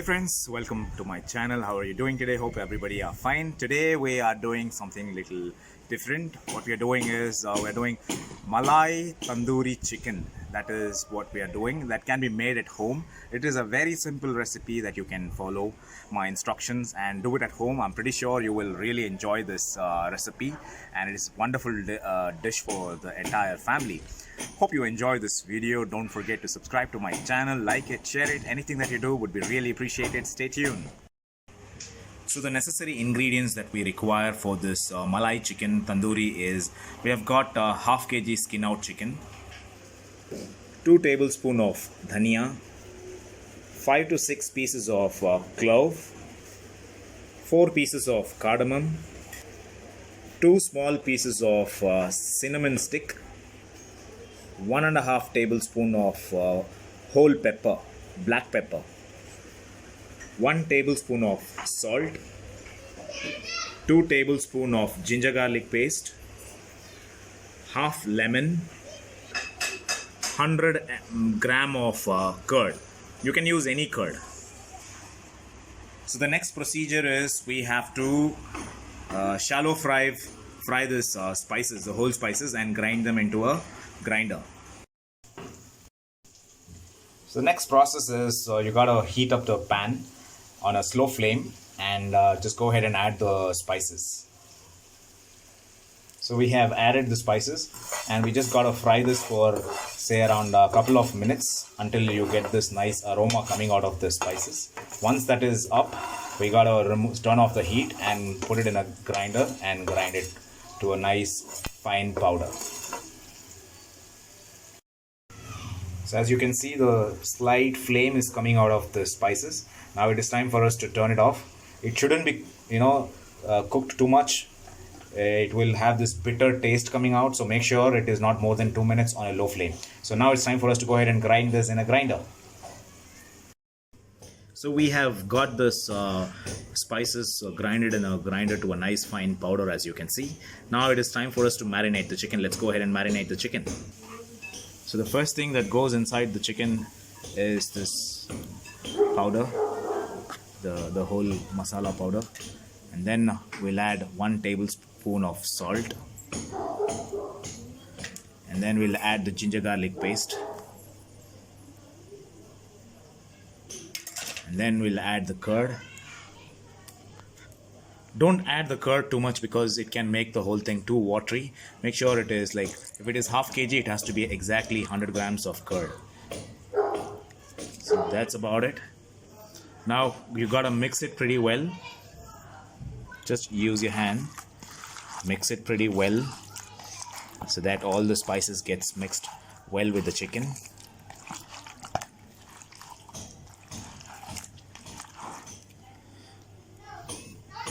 friends, welcome to my channel. How are you doing today? Hope everybody are fine. Today we are doing something little different. What we are doing is we're doing Malai Tandoori chicken. That is what we are doing. That can be made at home. It is a very simple recipe that you can follow my instructions and do it at home. I'm pretty sure you will really enjoy this recipe, and it is a wonderful dish for the entire family. Hope you enjoy this video. Don't forget to subscribe to my channel, like it, share it. Anything that you do would be really appreciated. Stay tuned. So the necessary ingredients that we require for this Malai chicken tandoori is we have got half kg skin out chicken, 2 tablespoons of dhania, 5 to 6 pieces of clove, 4 pieces of cardamom, 2 small pieces of cinnamon stick, 1.5 tablespoon of whole pepper, black pepper, 1 tablespoon of salt, 2 tablespoon of ginger garlic paste, half lemon, 100 gram of curd. You can use any curd. So the next procedure is we have to shallow fry this spices, the whole spices, and grind them into a grinder. So the next process is you gotta heat up the pan on a slow flame and just go ahead and add the spices. So we have added the spices and we just gotta fry this for say around a couple of minutes until you get this nice aroma coming out of the spices. Once that is up, we gotta turn off the heat and put it in a grinder and grind it to a nice fine powder. So as you can see, the slight flame is coming out of the spices. Now it is time for us to turn it off. It shouldn't be cooked too much. It will have this bitter taste coming out, so make sure it is not more than 2 minutes on a low flame. So now it's time for us to go ahead and grind this in a grinder. So we have got this spices grinded in a grinder to a nice fine powder, as you can see. Now it is time for us to marinate the chicken. Let's go ahead and marinate the chicken. So the first thing that goes inside the chicken is this powder, the whole masala powder, and then we'll add 1 tablespoon of salt, and then we'll add the ginger garlic paste, and then we'll add the curd. Don't add the curd too much because it can make the whole thing too watery. Make sure it is like, if it is half kg, it has to be exactly 100 grams of curd. So that's about it. Now you gotta mix it pretty well. Just use your hand, mix it pretty well so that all the spices gets mixed well with the chicken.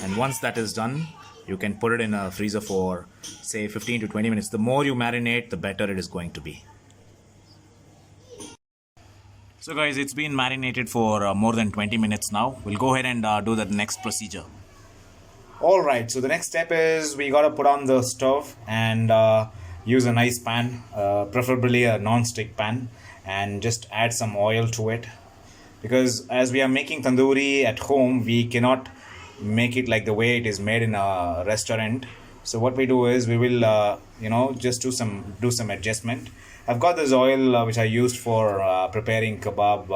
And once that is done, you can put it in a freezer for say 15 to 20 minutes. The more you marinate, the better it is going to be. So guys, it's been marinated for more than 20 minutes now. We'll go ahead and do the next procedure. Alright, so the next step is we gotta put on the stove and use a nice pan, preferably a non-stick pan, and just add some oil to it. Because as we are making tandoori at home, we cannot make it like the way it is made in a restaurant. So what we do is we will just do some adjustment. I've got this oil which I used for preparing kebab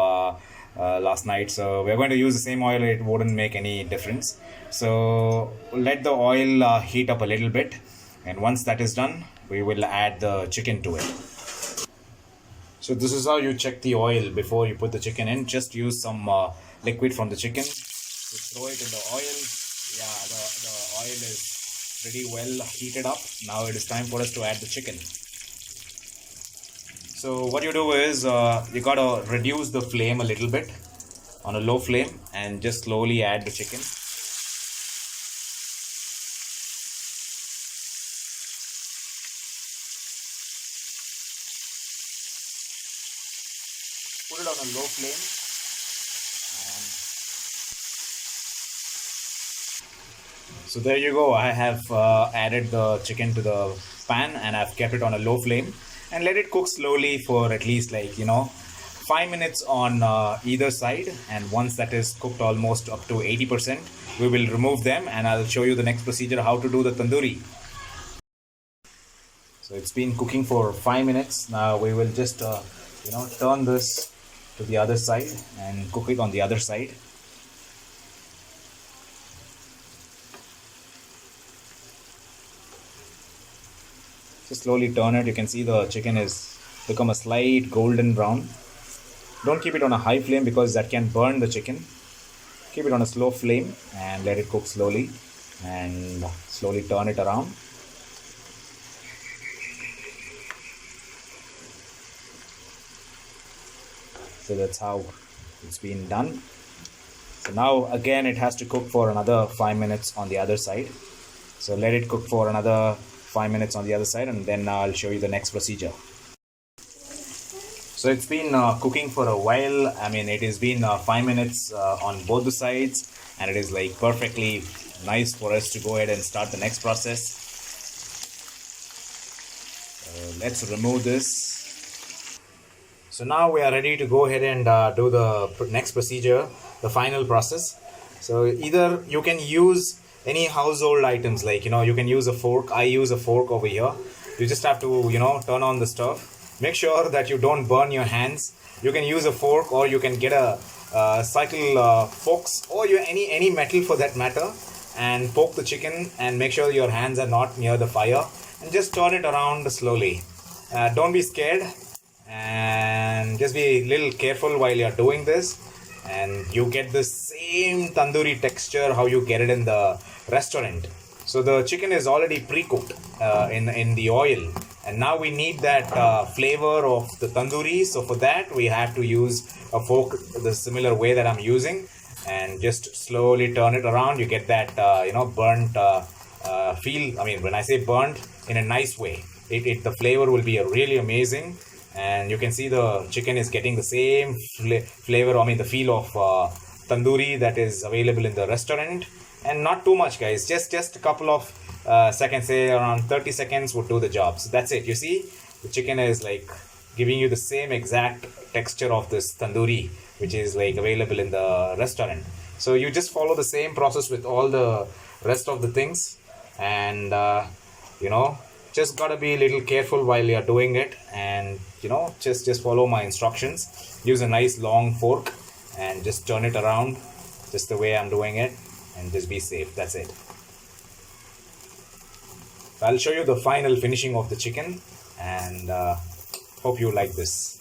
last night, so we're going to use the same oil. It wouldn't make any difference. So let the oil heat up a little bit, and once that is done, we will add the chicken to it. So this is how you check the oil before you put the chicken in. Just use some liquid from the chicken, just throw it in the oil. Yeah, the oil is pretty well heated up. Now it is time for us to add the chicken. So what you do is you gotta reduce the flame a little bit on a low flame and just slowly add the chicken. Put it on a low flame. So there you go. I have added the chicken to the pan and I've kept it on a low flame and let it cook slowly for at least 5 minutes on either side, and once that is cooked almost up to 80%, we will remove them and I'll show you the next procedure how to do the tandoori. So it's been cooking for 5 minutes. Now we will just turn this to the other side and cook it on the other side. Just slowly turn it. You can see the chicken is become a slight golden brown. Don't keep it on a high flame because that can burn the chicken. Keep it on a slow flame and let it cook slowly, and slowly turn it around. So that's how it's been done. So now again it has to cook for another 5 minutes on the other side. So let it cook for another 5 minutes on the other side, and then I'll show you the next procedure. So it's been cooking for a while. I mean, it has been 5 minutes on both the sides, and it is like perfectly nice for us to go ahead and start the next process. Let's remove this. So now we are ready to go ahead and do the next procedure, the final process. So either you can use any household items, like you can use a fork. I use a fork over here. You just have to turn on the stove. Make sure that you don't burn your hands. You can use a fork, or you can get a cycle forks, or any metal for that matter, and poke the chicken and make sure your hands are not near the fire, and just turn it around slowly. Don't be scared, and just be a little careful while you're doing this, and you get the same tandoori texture how you get it in the restaurant. So the chicken is already pre-cooked in the oil, and now we need that flavor of the tandoori. So for that we have to use a fork the similar way that I'm using, and just slowly turn it around. You get that burnt feel. I mean, when I say burnt, in a nice way, the flavor will be really amazing. And you can see the chicken is getting the same flavor, I mean the feel of tandoori that is available in the restaurant. And not too much, guys, just a couple of seconds, say around 30 seconds would do the job. So that's it. You see, the chicken is like giving you the same exact texture of this tandoori which is like available in the restaurant. So you just follow the same process with all the rest of the things, and just gotta be a little careful while you're doing it, and just follow my instructions. Use a nice long fork and just turn it around just the way I'm doing it, and just be safe. That's it. I'll show you the final finishing of the chicken, and hope you like this.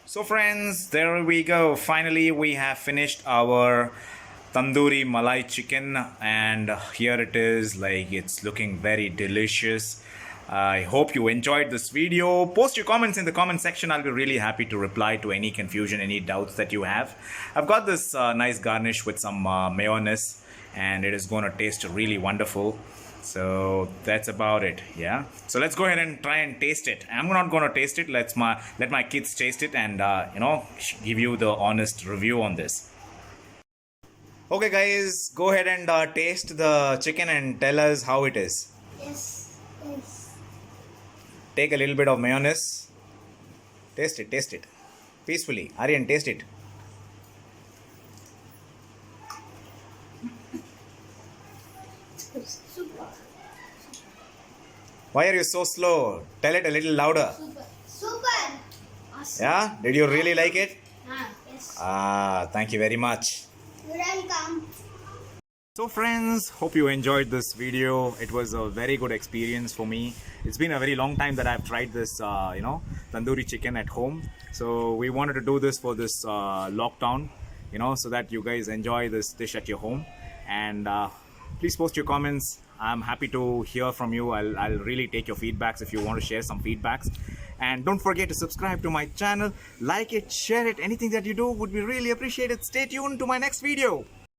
So friends, there we go. Finally we have finished our tandoori malai chicken, and here it is. Like, it's looking very delicious. I hope you enjoyed this video. Post your comments in the comment section. I'll be really happy to reply to any confusion, any doubts that you have. I've got this nice garnish with some mayonnaise, and it is going to taste really wonderful. So that's about it. Yeah, so let's go ahead and try and taste it. I'm not going to taste it. Let my kids taste it, and give you the honest review on this. Okay guys, go ahead and taste the chicken and tell us how it is. Yes. Take a little bit of mayonnaise. Taste it peacefully. Aryan, taste it. Super. Why are you so slow? Tell it a little louder. Super. Awesome. Yeah, did you really like it? Yes. Thank you very much. You're welcome. So friends, hope you enjoyed this video. It was a very good experience for me. It's been a very long time that I've tried this tandoori chicken at home. So we wanted to do this for this lockdown, so that you guys enjoy this dish at your home. And please post your comments. I'm happy to hear from you. I'll really take your feedbacks if you want to share some feedbacks. And don't forget to subscribe to my channel, like it, share it. Anything that you do would be really appreciated. Stay tuned to my next video.